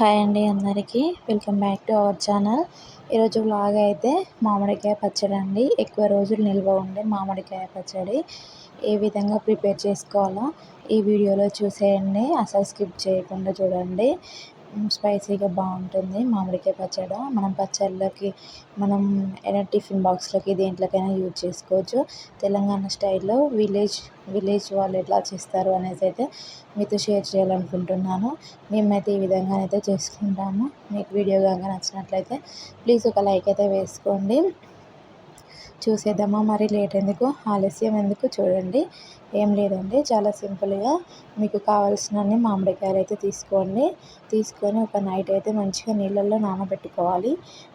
Hi అండి అందరికీ. Welcome back to our channel. ఈరోజు వ్లాగ్ అయితే మామిడికాయ పచ్చడి అండి. ఎక్కువ రోజులు నిల్వ ఉండే మామిడికాయ పచ్చడి ఏ విధంగా ప్రిపేర్ చేసుకోవాలో ఈ వీడియోలో చూసేయండి. అసలు స్కిప్ చేయకుండా చూడండి. స్పైసీగా బాగుంటుంది మామిడికాయ పచ్చడి. మనం పచ్చళ్ళకి మనం టిఫిన్ బాక్స్లకి దేంట్లోకైనా యూజ్ చేసుకోవచ్చు. తెలంగాణ స్టైల్లో విలేజ్ వాళ్ళు ఎట్లా చేస్తారు అనేసి అయితే మీతో షేర్ చేయాలనుకుంటున్నాను. మేమైతే ఈ విధంగా అయితే చేసుకుంటాము. మీకు వీడియో కనుక నచ్చినట్లయితే ప్లీజ్ ఒక లైక్ అయితే వేసుకోండి. చూసేద్దామా, మరి లేట్ ఎందుకు, ఆలస్యం ఎందుకు, చూడండి. ఏం లేదండి, చాలా సింపుల్గా మీకు కావాల్సినన్ని మామిడికాయలు అయితే తీసుకొని ఒక నైట్ అయితే మంచిగా నీళ్ళల్లో నానబెట్టుకోవాలి.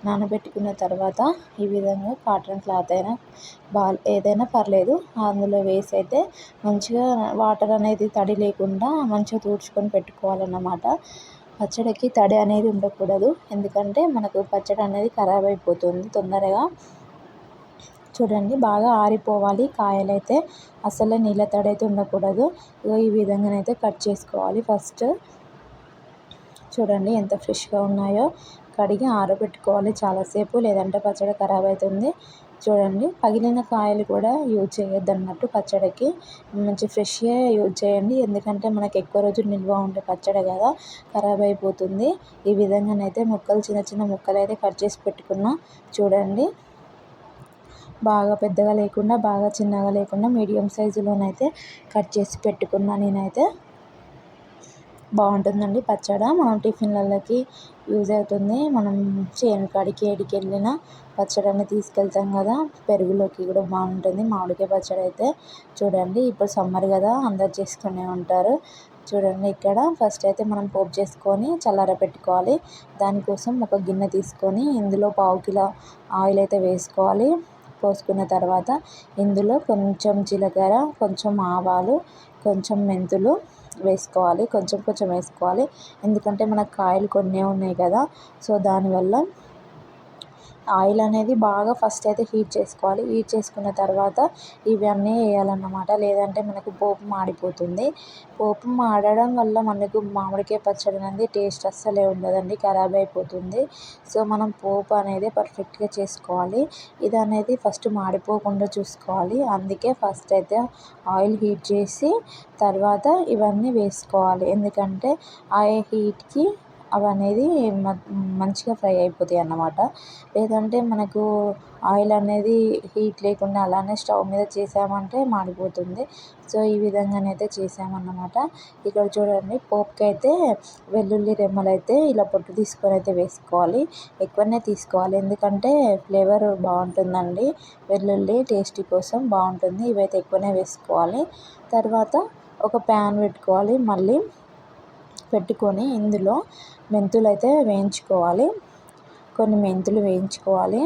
నానబెట్టుకున్న తర్వాత ఈ విధంగా కాటన్ క్లాత్ అయినా ఏదైనా పర్లేదు, అందులో వేసి అయితే మంచిగా వాటర్ అనేది తడి లేకుండా మంచిగా తుడుచుకొని పెట్టుకోవాలన్నమాట. పచ్చడికి తడి అనేది ఉండకూడదు, ఎందుకంటే మనకు పచ్చడి అనేది ఖరాబ్ అయిపోతుంది తొందరగా. చూడండి, బాగా ఆరిపోవాలి కాయలైతే, అసలు నీళ్ళ తడి అయితే ఉండకూడదు. ఈ విధంగానైతే కట్ చేసుకోవాలి. ఫస్ట్ చూడండి ఎంత ఫ్రెష్గా ఉన్నాయో. కడిగి ఆరబెట్టుకోవాలి చాలాసేపు, లేదంటే పచ్చడి ఖరాబ్ అవుతుంది. చూడండి, పగిలిన కాయలు కూడా యూజ్ చేయొద్దు అన్నట్టు పచ్చడికి. మంచి ఫ్రెష్గా యూజ్ చేయండి, ఎందుకంటే మనకి ఎక్కువ రోజులు నిల్వ ఉండే పచ్చడి కదా, ఖరాబ్ అయిపోతుంది. ఈ విధంగానైతే చిన్న చిన్న ముక్కలు అయితే కట్ చేసి పెట్టుకున్నా. చూడండి, బాగా పెద్దగా లేకుండా బాగా చిన్నగా లేకుండా మీడియం సైజులోనైతే కట్ చేసి పెట్టుకున్నా. నేనైతే బాగుంటుందండి పచ్చడి, మనం టిఫిన్లకి యూజ్ అవుతుంది. మనం చేను కాడికి ఏడికి వెళ్ళినా పచ్చడిని తీసుకెళ్తాం కదా, పెరుగులోకి కూడా బాగుంటుంది మామిడికాయ పచ్చడి అయితే. చూడండి, ఇప్పుడు సమ్మర్ కదా, అందరు చేసుకునే ఉంటారు. చూడండి, ఇక్కడ ఫస్ట్ అయితే మనం పోపు చేసుకొని చల్లారబెట్టుకోవాలి. దానికోసం ఒక గిన్నె తీసుకొని ఇందులో 1/2 కిలో ఆయిల్ అయితే వేసుకోవాలి. పోసుకున్న తర్వాత ఇందులో కొంచెం జీలకర్ర, కొంచెం ఆవాలు, కొంచెం మెంతులు వేసుకోవాలి. కొంచెం కొంచెం వేసుకోవాలి, ఎందుకంటే మనకు కాయలు కొన్నే ఉన్నాయి కదా, సో దానివల్ల ఆయిల్ అనేది బాగా ఫస్ట్ అయితే హీట్ చేసుకోవాలి. హీట్ చేసుకున్న తర్వాత ఇవన్నీ వేయాలన్నమాట, లేదంటే మనకు పోపు మాడిపోతుంది. పోపు మాడడం వల్ల మనకు మామిడికాయ పచ్చడి అనేది టేస్ట్ అస్సలే ఉండదండి, ఖరాబ్ అయిపోతుంది. సో మనం పోపు అనేది పర్ఫెక్ట్గా చేసుకోవాలి. ఇది అనేది ఫస్ట్ మాడిపోకుండా చూసుకోవాలి. అందుకే ఫస్ట్ అయితే ఆయిల్ హీట్ చేసి తర్వాత ఇవన్నీ వేసుకోవాలి, ఎందుకంటే ఆ హీట్కి అవి అనేది మంచిగా ఫ్రై అయిపోతాయి అన్నమాట. లేదంటే మనకు ఆయిల్ అనేది హీట్ లేకుండా అలానే స్టవ్ మీద చేసామంటే మాడిపోతుంది. సో ఈ విధంగానైతే చేసామన్నమాట. ఇక్కడ చూడండి, పోపుకి అయితే వెల్లుల్లి రెమ్మలు అయితే ఇలా పొట్టు తీసుకొని అయితే వేసుకోవాలి. ఎక్కువనే తీసుకోవాలి, ఎందుకంటే ఫ్లేవర్ బాగుంటుందండి. వెల్లుల్లి టేస్ట్ కోసం బాగుంటుంది, ఇవైతే ఎక్కువనే వేసుకోవాలి. తర్వాత ఒక ప్యాన్ పెట్టుకొని ఇందులో మెంతులు అయితే వేయించుకోవాలి. కొన్ని మెంతులు వేయించుకోవాలి.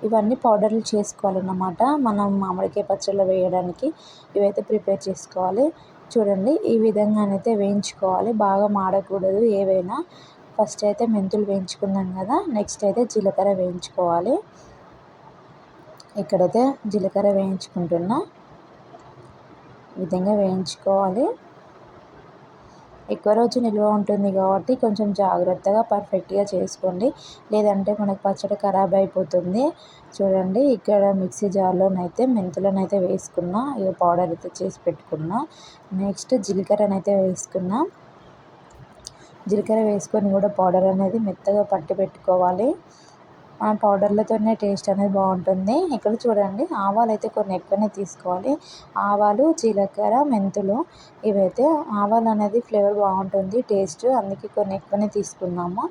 ఇవన్నీ పౌడర్లు చేసుకోవాలన్నమాట, మనం మామిడికాయ పచ్చడిలో వేయడానికి ఇవైతే ప్రిపేర్ చేసుకోవాలి. చూడండి, ఈ విధంగానైతే వేయించుకోవాలి, బాగా మాడకూడదు ఏవైనా. ఫస్ట్ అయితే మెంతులు వేయించుకున్నాం కదా, నెక్స్ట్ అయితే జీలకర్ర వేయించుకోవాలి. ఇక్కడైతే జీలకర్ర వేయించుకుంటున్నా. ఈ విధంగా వేయించుకోవాలి. ఎక్కువ రోజు నిల్వ ఉంటుంది కాబట్టి కొంచెం జాగ్రత్తగా పర్ఫెక్ట్గా చేసుకోండి, లేదంటే మనకు పచ్చడి ఖరాబ్ అయిపోతుంది. చూడండి, ఇక్కడ మిక్సీ జార్లోనైతే మెంతులనైతే వేసుకున్నా, ఇక పౌడర్ అయితే చేసి పెట్టుకున్నా. నెక్స్ట్ జీలకర్రనైతే వేసుకున్నా. జీలకర్ర వేసుకొని కూడా పౌడర్ అనేది మెత్తగా పట్టి పెట్టుకోవాలి. ఆ పౌడర్లతోనే టేస్ట్ అనేది బాగుంటుంది. ఇక్కడ చూడండి, ఆవాలు అయితే కొన్ని ఎక్కువనే తీసుకోవాలి. ఆవాలు, జీలకర్ర, మెంతులు, ఇవైతే ఆవాలు అనేది ఫ్లేవర్ బాగుంటుంది టేస్ట్, అందుకే కొన్ని ఎక్కువనే తీసుకున్నాము.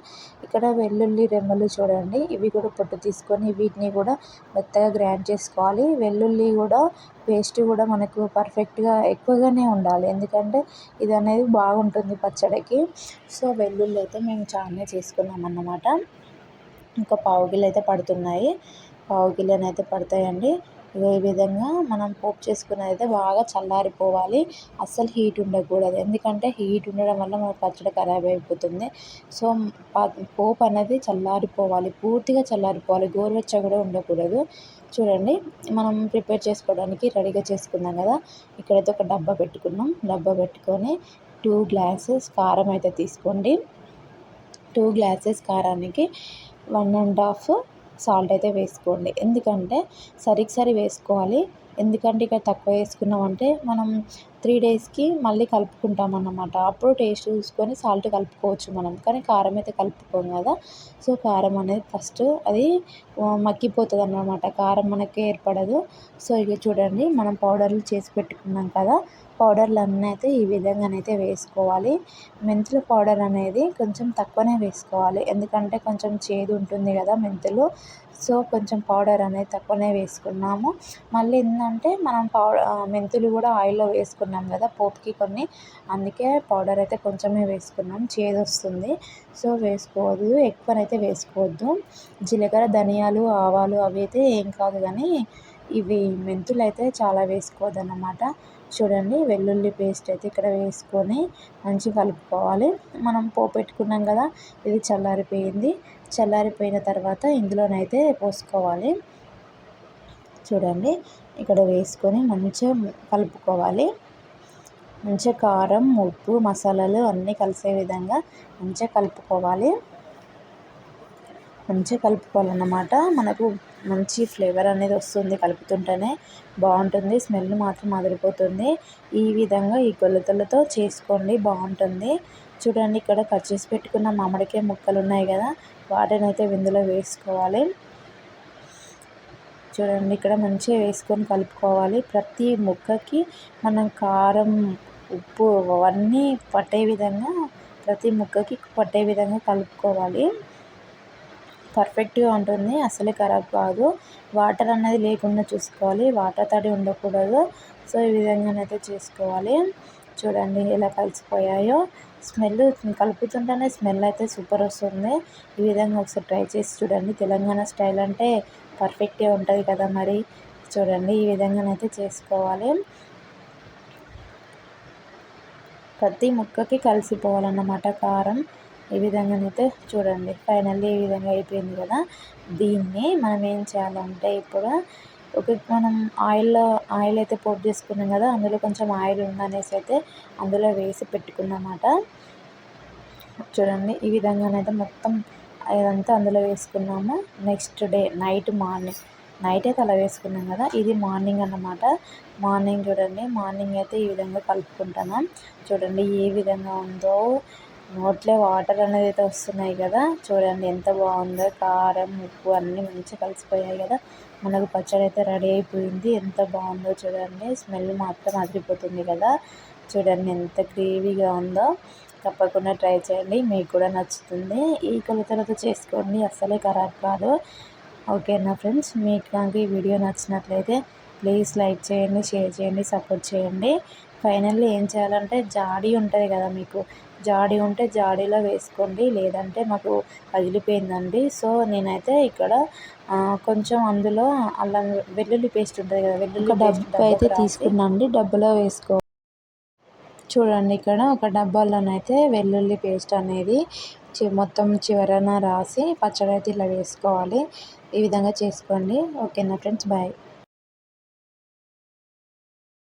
ఇక్కడ వెల్లుల్లి రెమ్మలు చూడండి, ఇవి కూడా పొట్టు తీసుకొని వీటిని కూడా మెత్తగా గ్రైండ్ చేసుకోవాలి. వెల్లుల్లి కూడా పేస్ట్ కూడా మనకు పర్ఫెక్ట్గా ఎక్కువగానే ఉండాలి, ఎందుకంటే ఇది అనేది బాగుంటుంది పచ్చడికి. సో వెల్లుల్లి అయితే మేము చాలానే చేసుకున్నాం అన్నమాట. ఇంకా 1/2 కిలో అయితే పడుతున్నాయి, 1/2 కిలోనైతే పడతాయండి. ఈ విధంగా మనం పోపు చేసుకున్నది అయితే బాగా చల్లారిపోవాలి, అస్సలు హీట్ ఉండకూడదు, ఎందుకంటే హీట్ ఉండడం వల్ల మన పచ్చడి ఖరాబ్ అయిపోతుంది. సో పోపు అనేది చల్లారిపోవాలి, పూర్తిగా చల్లారిపోవాలి, గోరువెచ్చగా కూడా ఉండకూడదు. చూడండి, మనం ప్రిపేర్ చేసుకోవడానికి రెడీగా చేసుకున్నాం కదా. ఇక్కడైతే ఒక డబ్బా పెట్టుకున్నాం. డబ్బా పెట్టుకొని 2 గ్లాసెస్ కారం అయితే తీసుకోండి. 2 గ్లాసెస్ కారానికి 1½ సాల్ట్ అయితే వేసుకోండి. ఎందుకంటే సరి వేసుకోవాలి. ఎందుకంటే ఇక్కడ తక్కువ వేసుకున్నామంటే మనం 3 డేస్కి మళ్ళీ కలుపుకుంటాం అన్నమాట. అప్పుడు టేస్ట్ చూసుకొని సాల్ట్ కలుపుకోవచ్చు మనం. కానీ కారం అయితే కలుపుకోము కదా. సో కారం అనేది ఫస్ట్ అది మగ్గిపోతుంది అన్నమాట. కారం మనకి ఏర్పడదు. సో ఇక చూడండి మనం పౌడర్లు చేసి పెట్టుకున్నాం కదా, పౌడర్లన్నీ అయితే ఈ విధంగానైతే వేసుకోవాలి. మెంతుల పౌడర్ అనేది కొంచెం తక్కువనే వేసుకోవాలి. ఎందుకంటే కొంచెం చేదు ఉంటుంది కదా మెంతులు. సో కొంచెం పౌడర్ అనేది తక్కువనే వేసుకున్నాము. మళ్ళీ ఏంటంటే మనం మెంతులు కూడా ఆయిల్లో వేసుకున్నాం కదా పోపుకి కొన్ని, అందుకే పౌడర్ అయితే కొంచెమే వేసుకున్నాం. చేదు వస్తుంది. సో వేసుకోవద్దు, ఎక్కువనైతే వేసుకోవద్దు. జీలకర్ర, ధనియాలు, ఆవాలు అవి అయితే ఏం కాదు, కానీ ఇవి మెంతులు అయితే చాలా వేసుకోవద్దు అన్నమాట. చూడండి వెల్లుల్లి పేస్ట్ అయితే ఇక్కడ వేసుకొని మంచిగా కలుపుకోవాలి. మనం పోపు పెట్టుకున్నాం కదా, ఇది చల్లారిపోయింది. చల్లారిపోయిన తర్వాత ఇందులోనైతే పోసుకోవాలి. చూడండి ఇక్కడ వేసుకొని మంచిగా కలుపుకోవాలి. మంచిగా కారం, ఉప్పు, మసాలాలు అన్నీ కలిసే విధంగా మంచిగా కలుపుకోవాలి. మంచిగా కలుపుకోవాలన్నమాట. మనకు మంచి ఫ్లేవర్ అనేది వస్తుంది కలుపుతుంటేనే బాగుంటుంది. స్మెల్ మాత్రం అదిరిపోతుంది. ఈ విధంగా ఈ కొలతలతో చేసుకోండి, బాగుంటుంది. చూడండి ఇక్కడ కట్ చేసి పెట్టుకున్న మామిడికాయ ముక్కలు ఉన్నాయి కదా, వాటిని అయితే ఇందులో వేసుకోవాలి. చూడండి ఇక్కడ మంచిగా వేసుకొని కలుపుకోవాలి. ప్రతి ముక్కకి మనం కారం, ఉప్పు అవన్నీ పట్టే విధంగా, ప్రతి ముక్కకి పట్టే విధంగా కలుపుకోవాలి. పర్ఫెక్ట్గా ఉంటుంది, అసలే ఖరాబ్ కాదు. వాటర్ అనేది లేకుండా చూసుకోవాలి, వాటర్ తడి ఉండకూడదు. సో ఈ విధంగానైతే చేసుకోవాలి. చూడండి ఎలా కలిసిపోయాయో. స్మెల్ కలుపుతుంటేనే స్మెల్ అయితే సూపర్ వస్తుంది. ఈ విధంగా ఒకసారి ట్రై చేసి చూడండి. తెలంగాణ స్టైల్ అంటే పర్ఫెక్ట్గా ఉంటుంది కదా మరి. చూడండి ఈ విధంగానైతే చేసుకోవాలి. ప్రతి ముక్కకి కలిసిపోవాలన్నమాట కారం. ఈ విధంగానైతే చూడండి ఫైనల్లీ ఈ విధంగా అయిపోయింది కదా. దీన్ని మనం ఏం చేయాలంటే ఇప్పుడు మనం ఆయిల్ అయితే పోపు చేసుకున్నాం కదా, అందులో కొంచెం ఆయిల్ ఉందనేసి అయితే అందులో వేసి పెట్టుకున్నమాట. చూడండి ఈ విధంగానైతే మొత్తం ఇదంతా అందులో వేసుకున్నాము. నెక్స్ట్ డే నైట్ అయితే అలా వేసుకున్నాం కదా, ఇది మార్నింగ్ అన్నమాట. మార్నింగ్ చూడండి, మార్నింగ్ అయితే ఈ విధంగా కలుపుకుంటున్నాం. చూడండి ఏ విధంగా ఉందో, నోట్లో వాటర్ అనేది అయితే వస్తున్నాయి కదా. చూడండి ఎంత బాగుందో, కారం, ఉప్పు అన్నీ మంచిగా కలిసిపోయాయి కదా. మనకు పచ్చడి అయితే రెడీ అయిపోయింది. ఎంత బాగుందో చూడండి, స్మెల్ మాత్రం అదిరిపోతుంది కదా. చూడండి ఎంత గ్రేవీగా ఉందో. తప్పకుండా ట్రై చేయండి, మీకు కూడా నచ్చుతుంది. ఈ కొలతలతో చేసుకోండి, అస్సలే ఖరాబ్ కాదు. ఓకేనా ఫ్రెండ్స్, మీకు కనుక ఈ వీడియో నచ్చినట్లయితే ప్లీజ్ లైక్ చేయండి, షేర్ చేయండి, సపోర్ట్ చేయండి. ఫైనల్లీ ఏం చేయాలంటే జాడీ ఉంటుంది కదా మీకు, జాడీ ఉంటే జాడీలో వేసుకోండి, లేదంటే మాకు పగిలిపోయిందండి. సో నేనైతే ఇక్కడ కొంచెం అందులో అల్లం వెల్లుల్లి పేస్ట్ ఉంటుంది కదా, వెల్లుల్లి డబ్బు అయితే తీసుకున్నాండి, డబ్బులో వేసుకో. చూడండి ఇక్కడ ఒక డబ్బాలోనైతే వెల్లుల్లి పేస్ట్ అనేది మొత్తం చివరన రాసి పచ్చడి అయితే ఇలా వేసుకోవాలి. ఈ విధంగా చేసుకోండి. ఓకేనా ఫ్రెండ్స్, బాయ్.